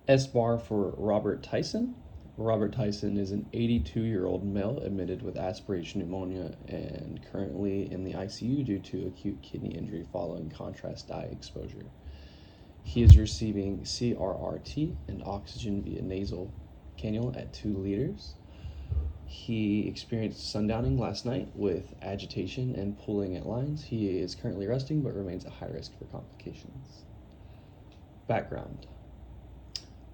SBAR for Robert Tyson. Robert Tyson is an 82-year-old male admitted with aspiration pneumonia and currently in the ICU due to acute kidney injury following contrast dye exposure. He is receiving CRRT and oxygen via nasal cannula at 2 liters. He experienced sundowning last night with agitation and pulling at lines. He is currently resting but remains at high risk for complications. Background: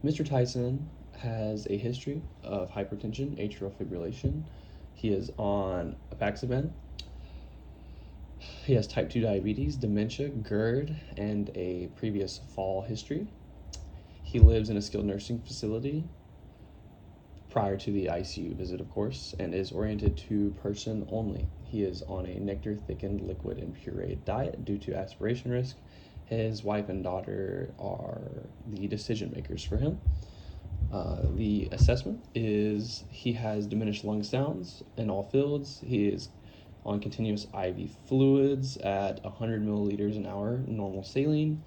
Mr. Tyson has a history of hypertension, atrial fibrillation. He is on apixaban. He has type 2 diabetes, dementia, GERD, and a previous fall history. He lives in a skilled nursing facility prior to the ICU visit, of course, and is oriented to person only. He is on a nectar thickened liquid and pureed diet due to aspiration risk. His wife and daughter are the decision makers for him. The assessment is he has diminished lung sounds in all fields. He is on continuous IV fluids at 100 milliliters an hour, normal saline,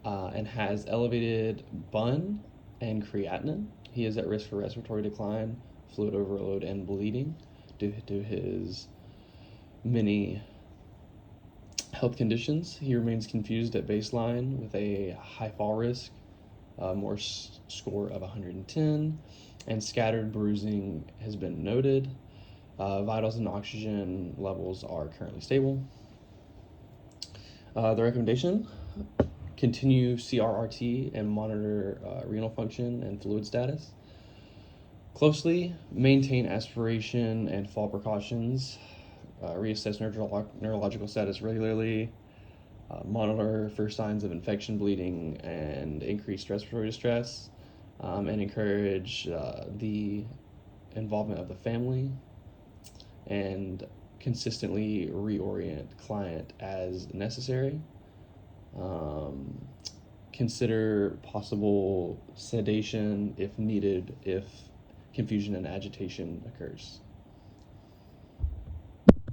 and has elevated BUN and creatinine. He is at risk for respiratory decline, fluid overload, and bleeding due to his many health conditions. He remains confused at baseline with a high fall risk, Morse score of 110, and scattered bruising has been noted. Vitals and oxygen levels are currently stable. The recommendation: continue CRRT and monitor renal function and fluid status. Closely maintain aspiration and fall precautions. Reassess neurological status regularly. Monitor for signs of infection, bleeding, and increased respiratory distress, and encourage the involvement of the family, and consistently reorient client as necessary. Consider possible sedation if needed if confusion and agitation occurs.